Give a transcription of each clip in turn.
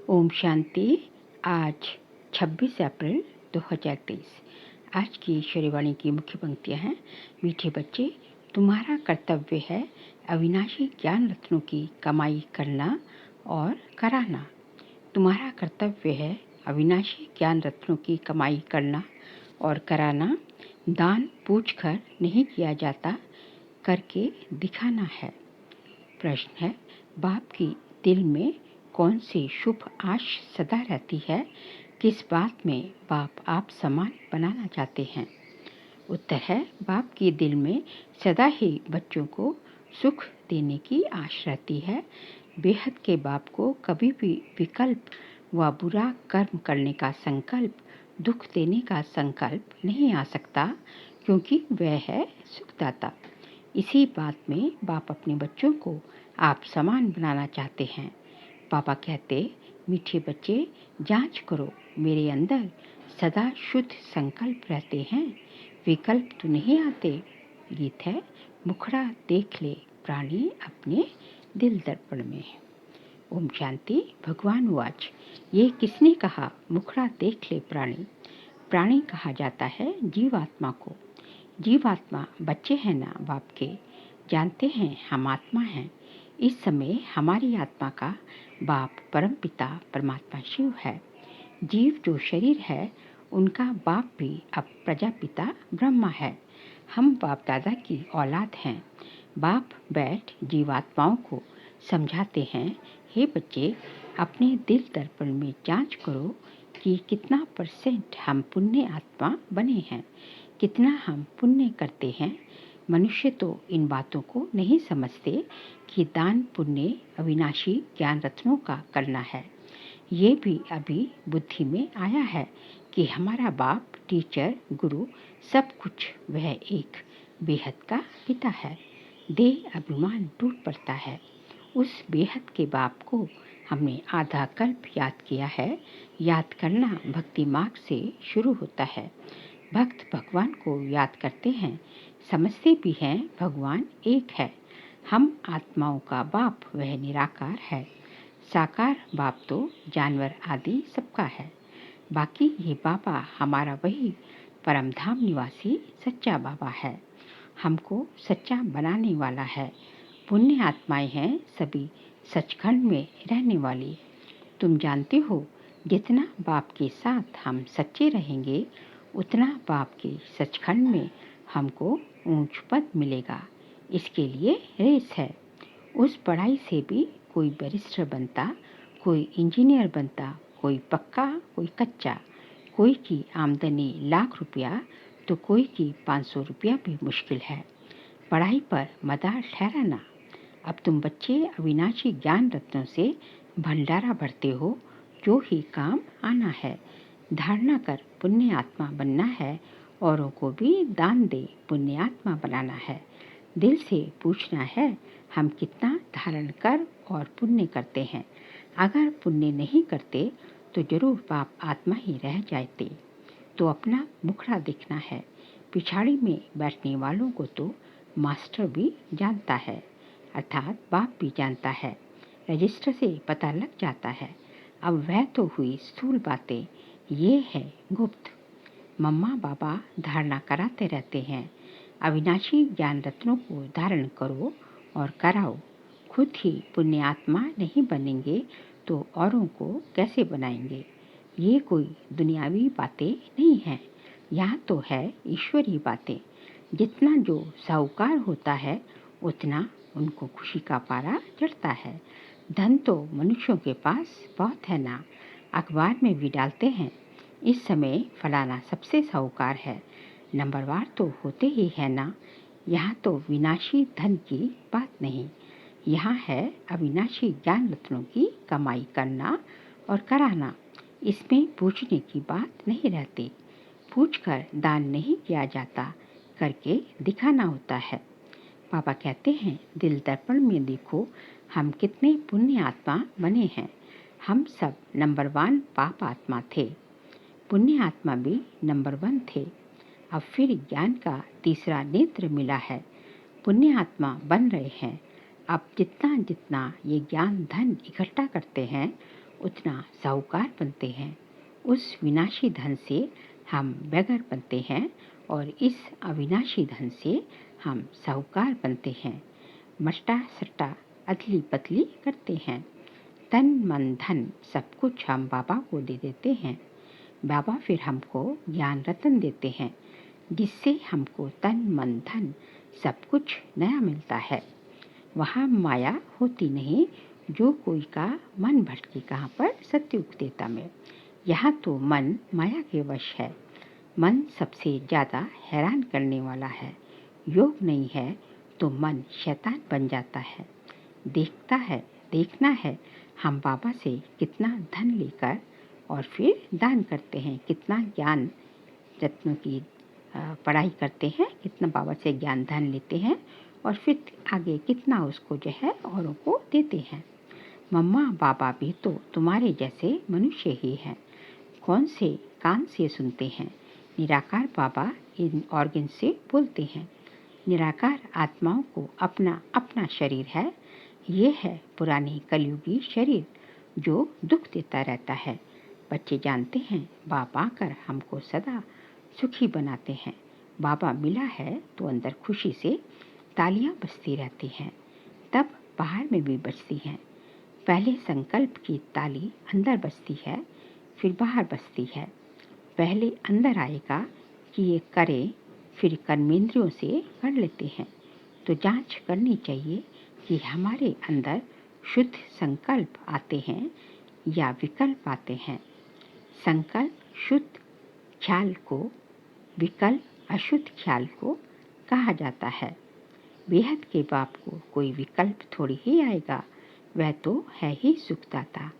ओम शांति। आज 26 अप्रैल 2023। आज की ईश्वरीवाणी की मुख्य पंक्तियां हैं। मीठे बच्चे, तुम्हारा कर्तव्य है अविनाशी ज्ञान रत्नों की कमाई करना और कराना। तुम्हारा कर्तव्य है अविनाशी ज्ञान रत्नों की कमाई करना और कराना। दान पूछकर नहीं किया जाता, करके दिखाना है। प्रश्न है, बाप की दिल में कौन सी शुभ आश सदा रहती है? किस बात में बाप आप समान बनाना चाहते हैं? उत्तर है, बाप की दिल में सदा ही बच्चों को सुख देने की आश रहती है। बेहद के बाप को कभी भी विकल्प व बुरा कर्म करने का संकल्प, दुख देने का संकल्प नहीं आ सकता, क्योंकि वह है सुखदाता। इसी बात में बाप अपने बच्चों को आप समान बनाना चाहते हैं। पापा कहते, मीठे बच्चे, जांच करो, मेरे अंदर सदा शुद्ध संकल्प रहते हैं, विकल्प तो नहीं आते। गीत है, मुखड़ा देख ले प्राणी अपने दिल दर्पण में। ओम शांति। भगवान वाच, ये किसने कहा मुखड़ा देख ले प्राणी? प्राणी कहा जाता है जीवात्मा को। जीवात्मा बच्चे हैं ना बाप के, जानते हैं हम आत्मा हैं। इस समय हमारी आत्मा का बाप परम पिता परमात्मा शिव है। जीव जो शरीर है उनका बाप भी अब प्रजापिता ब्रह्मा है। हम बाप दादा की औलाद हैं। बाप बैठ जीवात्माओं को समझाते हैं, हे बच्चे, अपने दिल दर्पण में जांच करो कि कितना % हम पुण्य आत्मा बने हैं, कितना हम पुण्य करते हैं। मनुष्य तो इन बातों को नहीं समझते कि दान पुण्य अविनाशी ज्ञान रत्नों का करना है। ये भी अभी बुद्धि में आया है कि हमारा बाप, टीचर, गुरु सब कुछ वह एक बेहद का पिता है। देह अभिमान टूट पड़ता है। उस बेहद के बाप को हमने आधा कल्प याद किया है। याद करना भक्ति मार्ग से शुरू होता है। भक्त भगवान को याद करते हैं, समझते भी हैं भगवान एक है। हम आत्माओं का बाप वह निराकार है। साकार बाप तो जानवर आदि सबका है। बाकी ये बाबा हमारा वही परम धाम निवासी सच्चा बाबा है। हमको सच्चा बनाने वाला है। पुण्य आत्माएं हैं सभी सचखंड में रहने वाली। तुम जानते हो, जितना बाप के साथ हम सच्चे रहेंगे, उतना बाप के सचखंड में हमको ऊंच पद मिलेगा। इसके लिए रेस है। उस पढ़ाई से भी कोई बैरिस्टर बनता, कोई इंजीनियर बनता, कोई पक्का, कोई कच्चा। कोई की आमदनी लाख रुपया तो कोई की 500 रुपया भी मुश्किल है। पढ़ाई पर मदार ठहराना। अब तुम बच्चे अविनाशी ज्ञान रत्नों से भंडारा भरते हो, जो ही काम आना है। धारणा कर पुण्य आत्मा बनना है, औरों को भी दान दे पुण्य आत्मा बनाना है। दिल से पूछना है, हम कितना धारण कर और पुण्य करते हैं। अगर पुण्य नहीं करते तो जरूर पाप आत्मा ही रह जाते। तो अपना मुखड़ा दिखना है। पिछाड़ी में बैठने वालों को तो मास्टर भी जानता है, अर्थात बाप भी जानता है। रजिस्टर से पता लग जाता है। अब वह तो हुई स्थूल बातें, ये है गुप्त। मम्मा बाबा धारणा कराते रहते हैं, अविनाशी ज्ञान रत्नों को धारण करो और कराओ। खुद ही पुण्य आत्मा नहीं बनेंगे तो औरों को कैसे बनाएंगे? ये कोई दुनियावी बातें नहीं हैं। यहाँ तो है ईश्वरी बातें। जितना जो साहूकार होता है उतना उनको खुशी का पारा चढ़ता है। धन तो मनुष्यों के पास बहुत है ना, अखबार में भी डालते हैं, इस समय फलाना सबसे साहूकार है। नंबरवार तो होते ही है ना। यहाँ तो विनाशी धन की बात नहीं, यहाँ है अविनाशी ज्ञान रत्नों की कमाई करना और कराना। इसमें पूछने की बात नहीं रहती। पूछकर दान नहीं किया जाता, करके दिखाना होता है। पापा कहते हैं, दिल दर्पण में देखो हम कितने पुण्य आत्मा बने हैं। हम सब नंबर 1 पाप आत्मा थे, पुण्य आत्मा भी नंबर 1 थे। अब फिर ज्ञान का तीसरा नेत्र मिला है, पुण्य आत्मा बन रहे हैं। अब जितना जितना ये ज्ञान धन इकट्ठा करते हैं उतना साहूकार बनते हैं। उस विनाशी धन से हम बेगर बनते हैं और इस अविनाशी धन से हम साहूकार बनते हैं। मट्टा सट्टा अदली बदली करते हैं। तन मन धन सब कुछ हम बाबा को दे देते हैं। बाबा फिर हमको ज्ञान रतन देते हैं, जिससे हमको तन मन धन सब कुछ नया मिलता है। वहाँ माया होती नहीं, जो कोई का मन भटके कहाँ पर सत्युग देता में। यहाँ तो मन माया के वश है। मन सबसे ज़्यादा हैरान करने वाला है। योग नहीं है तो मन शैतान बन जाता है। देखना है हम बाबा से कितना धन लेकर और फिर दान करते हैं, कितना ज्ञान रत्नों की पढ़ाई करते हैं, कितना बाबा से ज्ञान धन लेते हैं और फिर आगे कितना उसको जो है औरों को देते हैं। मम्मा बाबा भी तो तुम्हारे जैसे मनुष्य ही हैं। कौन से कान से सुनते हैं, निराकार बाबा इन ऑर्गन से बोलते हैं। निराकार आत्माओं को अपना अपना शरीर है। ये है पुरानी कलयुगी शरीर जो दुख देता रहता है। बच्चे जानते हैं बाबा आकर हमको सदा सुखी बनाते हैं। बाबा मिला है तो अंदर खुशी से तालियां बजती रहती हैं, तब बाहर में भी बजती हैं। पहले संकल्प की ताली अंदर बजती है, फिर बाहर बजती है। पहले अंदर आएगा कि ये करें, फिर कर्मेंद्रियों से कर लेते हैं। तो जांच करनी चाहिए कि हमारे अंदर शुद्ध संकल्प आते हैं या विकल्प आते हैं। संकल्प शुद्ध ख्याल को, विकल्प अशुद्ध ख्याल को कहा जाता है। बेहद के बाप को कोई विकल्प थोड़ी ही आएगा, वह तो है ही सुखदाता।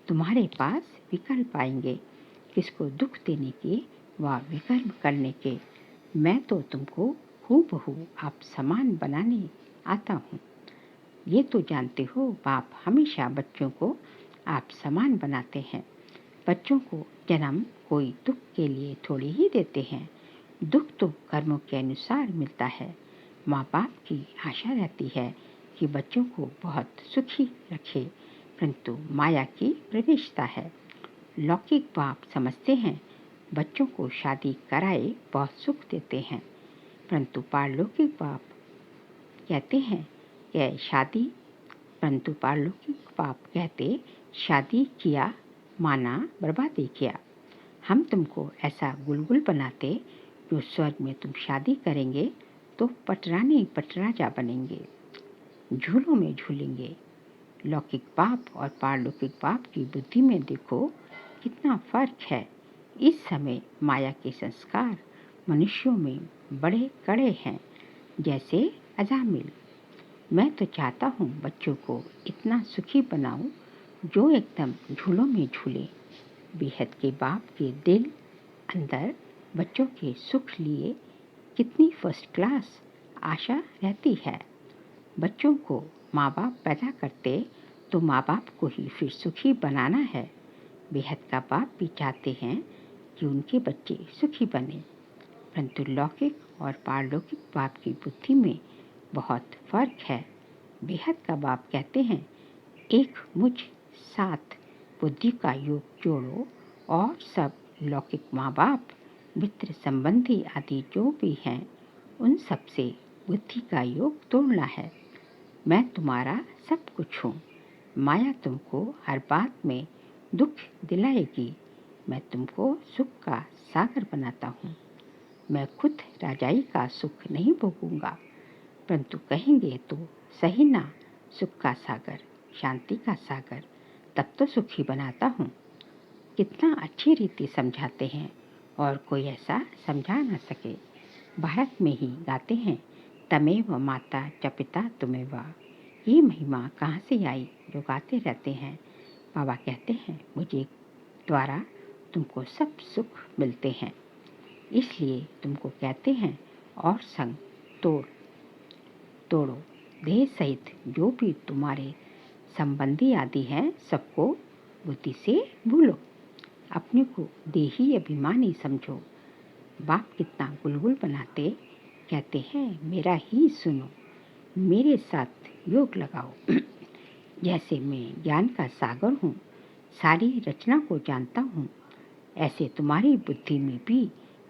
तुम्हारे पास विकल्प आएंगे, किसको दुख देने के व विकल्प करने के। मैं तो तुमको हूबहू आप समान बनाने आता हूँ। ये तो जानते हो बाप हमेशा बच्चों को आप समान बनाते हैं। बच्चों को जन्म कोई दुख के लिए थोड़ी ही देते हैं। दुख तो कर्मों के अनुसार मिलता है। माँ बाप की आशा रहती है कि बच्चों को बहुत सुखी रखे, परंतु माया की प्रवेशता है। लौकिक बाप समझते हैं बच्चों को शादी कराए बहुत सुख देते हैं, परंतु पारलौकिक बाप कहते हैं कि शादी किया माना बर्बादी किया। हम तुमको ऐसा गुलगुल बनाते जो स्वर्ग में तुम शादी करेंगे तो पटरानी पटराजा बनेंगे, झूलों में झूलेंगे। लौकिक बाप और पारलौकिक बाप की बुद्धि में देखो कितना फर्क है। इस समय माया के संस्कार मनुष्यों में बड़े कड़े हैं, जैसे अजामिल। मैं तो चाहता हूँ बच्चों को इतना सुखी बनाऊं जो एकदम झूलों में झूले। बेहद के बाप के दिल अंदर बच्चों के सुख लिए कितनी फर्स्ट क्लास आशा रहती है। बच्चों को माँ बाप पैदा करते तो माँ बाप को ही फिर सुखी बनाना है। बेहद का बाप भी चाहते हैं कि उनके बच्चे सुखी बने, परंतु लौकिक और पारलौकिक बाप की बुद्धि में बहुत फर्क है। बेहद का बाप कहते हैं एक मुझ साथ बुद्धि का योग जोड़ो और सब लौकिक माँ बाप मित्र संबंधी आदि जो भी हैं उन सब से बुद्धि का योग तोड़ना है। मैं तुम्हारा सब कुछ हूँ। माया तुमको हर बात में दुख दिलाएगी। मैं तुमको सुख का सागर बनाता हूँ। मैं खुद राजाई का सुख नहीं भोगूंगा, परंतु कहेंगे तो सही ना, सुख का सागर, शांति का सागर, तब तो सुखी बनाता हूँ। कितना अच्छी रीति समझाते हैं और कोई ऐसा समझा ना सके। भारत में ही गाते हैं तमेव माता च पिता तुमेव। ये महिमा कहाँ से आई जो गाते रहते हैं। बाबा कहते हैं मुझे द्वारा तुमको सब सुख मिलते हैं, इसलिए तुमको कहते हैं और संग तोड़ो। देह सहित जो भी तुम्हारे संबंधी आदि हैं सबको बुद्धि से भूलो। अपने को देही अभिमानी समझो। बाप कितना गुलगुल बनाते, कहते हैं मेरा ही सुनो, मेरे साथ योग लगाओ। जैसे मैं ज्ञान का सागर हूँ, सारी रचना को जानता हूँ। ऐसे तुम्हारी बुद्धि में भी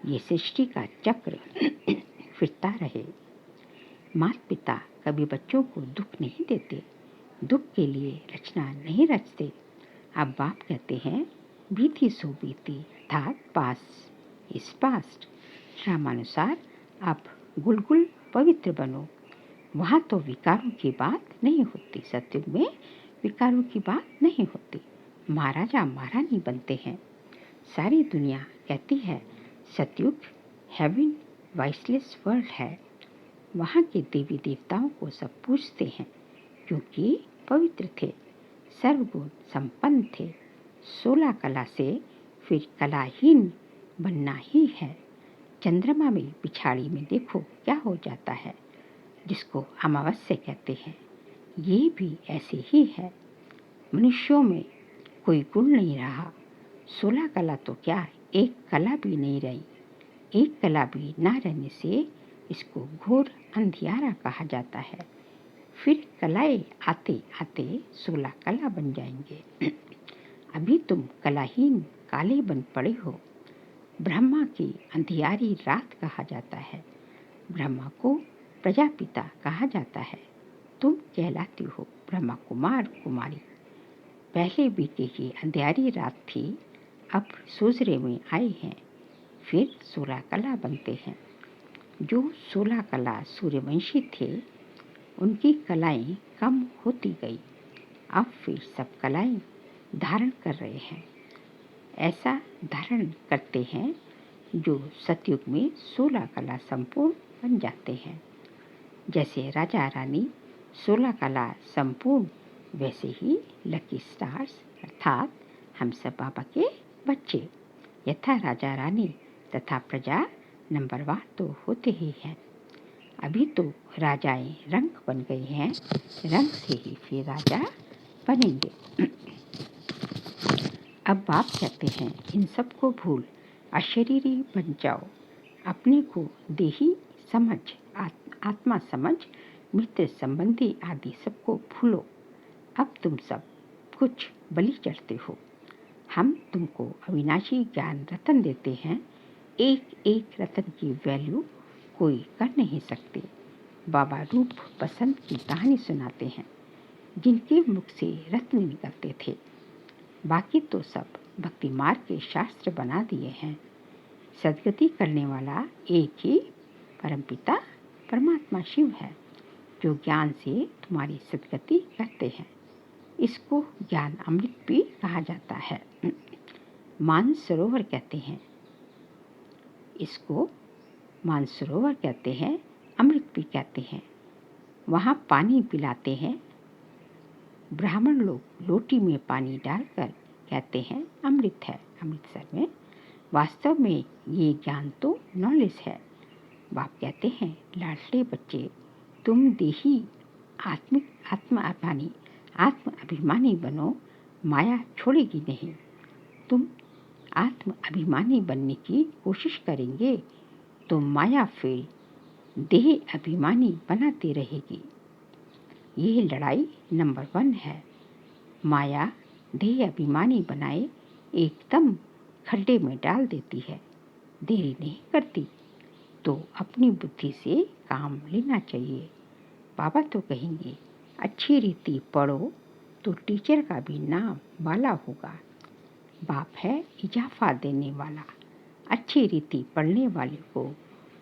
ये सृष्टि का चक्र फिरता रहे। माता पिता कभी बच्चों को दुख नहीं देते, दुख के लिए रचना नहीं रचते। अब बाप कहते हैं बीती सो बीती, अर्थात पास इस पास्ट। रामानुसार अब गुलगुल पवित्र बनो। वहाँ तो विकारों की बात नहीं होती, सत्युग में विकारों की बात नहीं होती। महाराजा महारानी बनते हैं। सारी दुनिया कहती है सतयुग हेवन वाइसलेस वर्ल्ड है। वहाँ के देवी देवताओं को सब पूजते हैं क्योंकि पवित्र थे, सर्वगुण संपन्न थे। 16 कला से फिर कलाहीन बनना ही है। चंद्रमा में पिछाड़ी में देखो क्या हो जाता है, जिसको अमावस्या कहते हैं। ये भी ऐसे ही है। मनुष्यों में कोई गुण नहीं रहा। 16 कला तो क्या, एक कला भी नहीं रही। एक कला भी ना रहने से इसको घोर अंधियारा कहा जाता है। फिर कलाएं आते आते 16 कला बन जाएंगे। अभी तुम कलाहीन काले बन पड़े हो। ब्रह्मा की अंधियारी रात कहा जाता है। ब्रह्मा को प्रजापिता कहा जाता है। तुम कहलाती हो ब्रह्मा कुमार कुमारी। पहले बीते की अंधियारी रात थी, अब सूजरे में आए हैं। फिर 16 कला बनते हैं। जो 16 कला सूर्यवंशी थे, उनकी कलाएं कम होती गई। अब फिर सब कलाएं धारण कर रहे हैं। ऐसा धारण करते हैं जो सतयुग में 16 कला संपूर्ण बन जाते हैं। जैसे राजा रानी 16 कला संपूर्ण, वैसे ही लकी स्टार्स अर्थात हम सब बाबा के बच्चे यथा राजा रानी तथा प्रजा नंबरवार तो होते ही हैं। अभी तो राजाएं रंग बन गई हैं, रंग से ही फिर राजा बनेंगे। अब बाप कहते हैं इन सबको भूल अशरीरी बन जाओ। अपने को देही समझ, आत्मा समझ, मित्र संबंधी आदि सबको भूलो। अब तुम सब कुछ बलि चढ़ते हो। हम तुमको अविनाशी ज्ञान रतन देते हैं। एक एक रतन की वैल्यू कोई कर नहीं सकते। बाबा रूप बसंत की कहानी सुनाते हैं, जिनके मुख से रत्न निकलते थे। बाकी तो सब भक्ति मार्ग के शास्त्र बना दिए हैं। सदगति करने वाला एक ही परमपिता परमात्मा शिव है, जो ज्ञान से तुम्हारी सदगति करते हैं। इसको ज्ञान अमृत भी कहा जाता है। मानसरोवर कहते हैं इसको, मानसरोवर कहते हैं, अमृत भी कहते हैं। वहाँ पानी पिलाते हैं। ब्राह्मण लोग लोटी में पानी डालकर कहते हैं अमृत है। अमृतसर में वास्तव में ये ज्ञान तो नॉलेज है। बाप कहते हैं लाडले बच्चे, तुम देही आत्म अभिमानी बनो, माया छोड़ेगी नहीं। तुम आत्म अभिमानी बनने की कोशिश करेंगे तो माया फिर देह अभिमानी बनाती रहेगी। ये लड़ाई नंबर 1 है। माया देह अभिमानी बनाए एकदम खड्डे में डाल देती है, देरी नहीं करती। तो अपनी बुद्धि से काम लेना चाहिए। बाबा तो कहेंगे अच्छी रीति पढ़ो तो टीचर का भी नाम वाला होगा। बाप है इजाफा देने वाला। अच्छी रीति पढ़ने वाले को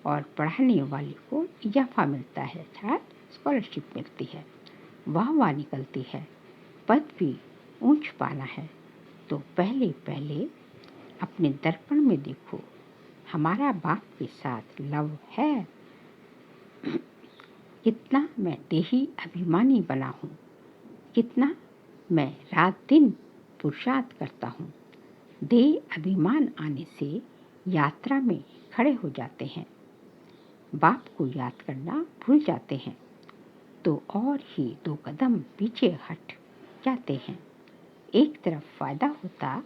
और पढ़ाने वाले को इजाफा मिलता है, अर्थात स्कॉलरशिप मिलती है, वाह निकलती है। पद भी ऊंच पाना है तो पहले पहले अपने दर्पण में देखो, हमारा बाप के साथ लव है। कितना मैं देही अभिमानी बना हूँ, कितना मैं रात दिन पुरुषार्थ करता हूँ। देह अभिमान आने से यात्रा में खड़े हो जाते हैं। बाप को याद करना भूल जाते हैं तो और ही 2 कदम पीछे हट जाते हैं। एक तरफ फायदा होता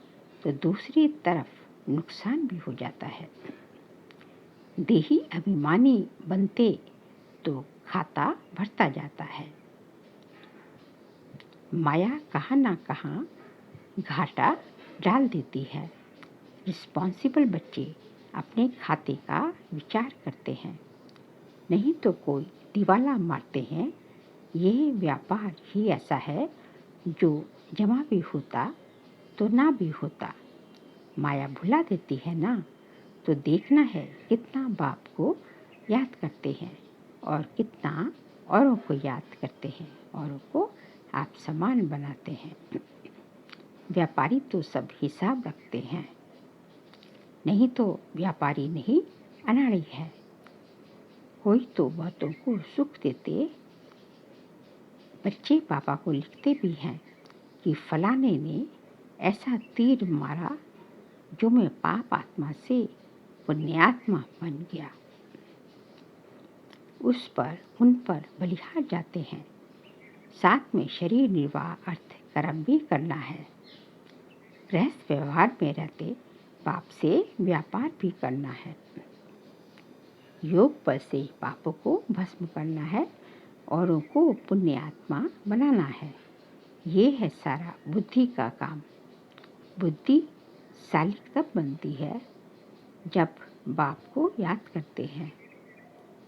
तो दूसरी तरफ नुकसान भी हो जाता है। देही अभिमानी बनते तो खाता भरता जाता है। माया कहाँ ना कहाँ घाटा डाल देती है। रिस्पॉन्सिबल बच्चे अपने खाते का विचार करते हैं, नहीं तो कोई दिवाला मारते हैं। ये व्यापार ही ऐसा है जो जमा भी होता तो ना भी होता। माया भुला देती है ना, तो देखना है कितना बाप को याद करते हैं और कितना औरों को याद करते हैं, औरों को आप समान बनाते हैं। व्यापारी तो सब हिसाब रखते हैं, नहीं तो व्यापारी नहीं अनाड़ी है। कोई तो बहुतों को सुख देते। बच्चे पापा को लिखते भी हैं कि फलाने ने ऐसा तीर मारा जो मैं पाप आत्मा से पुण्यात्मा बन गया। उन पर बलिहार जाते हैं। साथ में शरीर निर्वाह अर्थ कर्म भी करना है। गृहस्थ व्यवहार में रहते पाप से व्यापार भी करना है। योग बल से पापों को भस्म करना है, औरों को पुण्य आत्मा बनाना है। ये है सारा बुद्धि का काम। बुद्धि सालिक तब बनती है जब बाप को याद करते हैं,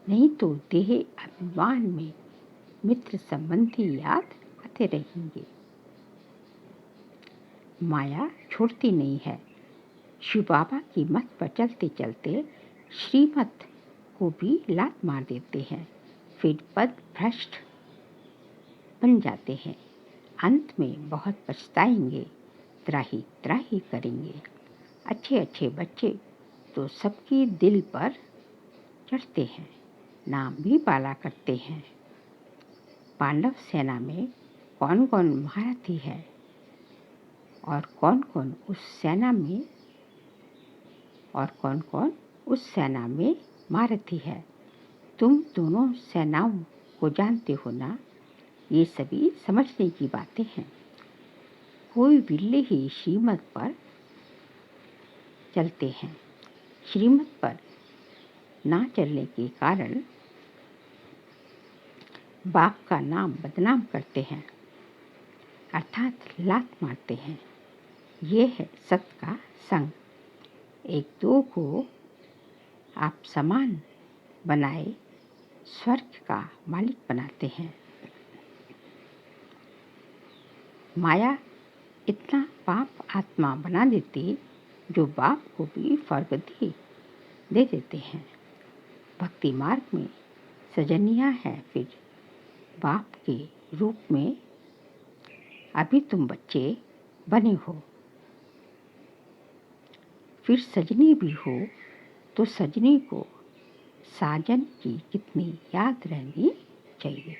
नहीं तो देह अभिमान में मित्र संबंधी याद आते रहेंगे। माया छोड़ती नहीं है। शिव बाबा की मत पर चलते चलते श्रीमत को भी लात मार देते हैं, फिर पद भ्रष्ट बन जाते हैं। अंत में बहुत पछताएंगे, त्राही त्राही करेंगे। अच्छे अच्छे बच्चे तो सबकी दिल पर चढ़ते हैं, नाम भी पाला करते हैं। पांडव सेना में कौन कौन महारथी है और कौन कौन उस सेना में महारथी है, तुम दोनों सेनाओं को जानते हो ना। ये सभी समझने की बातें हैं। कोई बिल्ले ही श्रीमत पर चलते हैं। श्रीमत पर ना चलने के कारण बाप का नाम बदनाम करते हैं, अर्थात लात मारते हैं। ये है सत का संग। एक दो को आप समान बनाए स्वर्ग का मालिक बनाते हैं। माया इतना पाप आत्मा बना देती जो बाप को भी स्वर्ग दे देते हैं। भक्ति मार्ग में सजनिया है फिर बाप के रूप में। अभी तुम बच्चे बने हो, फिर सजनी भी हो, तो सजनी को साजन की कितनी याद रहनी चाहिए।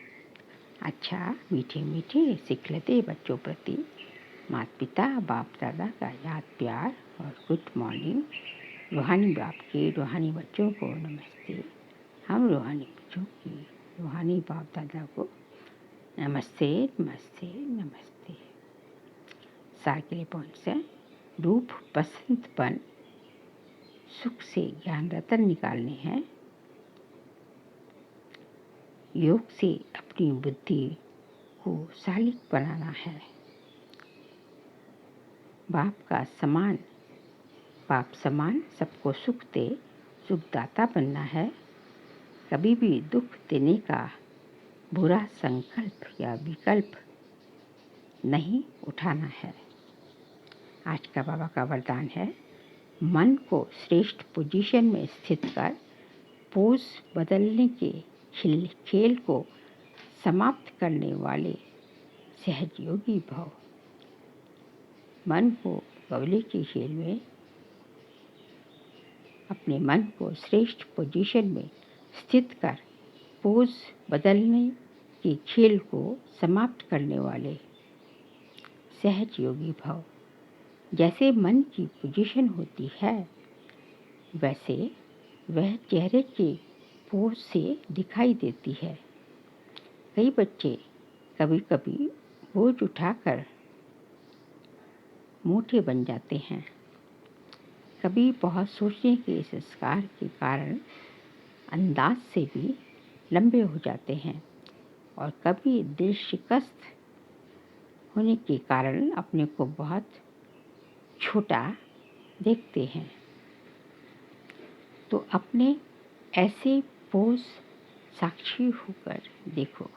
अच्छा मीठे मीठे सिखलते बच्चों प्रति माता पिता बाप दादा का याद प्यार और गुड मॉर्निंग। रूहानी बाप के रूहानी बच्चों को नमस्ते। हम रूहानी बच्चों की रूहानी बाप दादा को नमस्ते नमस्ते नमस्ते। सार के लिए पॉइंट्स हैं। रूप बसंतपन सुख से ज्ञान रतन निकालने हैं। योग से अपनी बुद्धि को सालिक बनाना है। बाप समान सबको सुख दे सुखदाता बनना है। कभी भी दुख देने का बुरा संकल्प या विकल्प नहीं उठाना है। आज का बाबा का वरदान है, मन को श्रेष्ठ पोजीशन में स्थित कर पोज बदलने के खेल को समाप्त करने वाले सहजयोगी भव। मन को गवले के खेल में अपने मन को श्रेष्ठ पोजीशन में स्थित कर पोज बदलने के खेल को समाप्त करने वाले सहज योगी भव। जैसे मन की पोजीशन होती है वैसे वह चेहरे के पोज से दिखाई देती है। कई बच्चे कभी कभी बोझ उठाकर मोटे बन जाते हैं, कभी बहुत सोचने के संस्कार के कारण अंदाज से भी लंबे हो जाते हैं और कभी दिल शिकस्त होने के कारण अपने को बहुत छोटा देखते हैं। तो अपने ऐसे पोज साक्षी होकर देखो।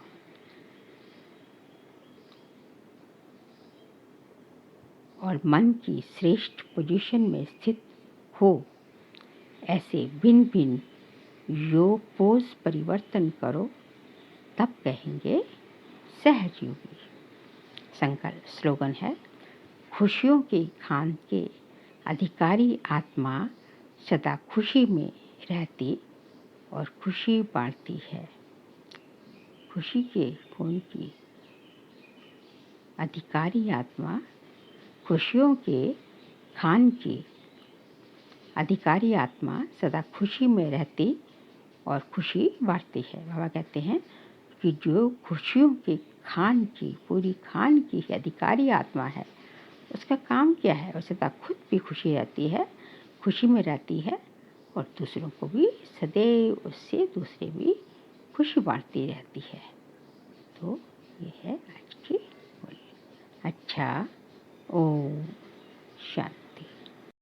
और मन की श्रेष्ठ पोजीशन में स्थित हो। ऐसे भिन्न भिन्न योग पोज परिवर्तन करो, तब कहेंगे सहज योगी। संकल्प स्लोगन है, खुशियों के खान के अधिकारी आत्मा सदा खुशी में रहती और खुशी बांटती है। खुशी के खून की अधिकारी आत्मा खुशियों के खान की अधिकारी आत्मा सदा खुशी में रहती और खुशी बांटती है। बाबा कहते हैं कि जो खुशियों के खान की, पूरी खान की अधिकारी आत्मा है, उसका काम क्या है? वो सदा खुद भी खुशी रहती है, खुशी में रहती है और दूसरों को भी सदैव उससे दूसरे भी खुशी बांटती रहती है। तो ये है आज की बोली। अच्छा, ओम शांति।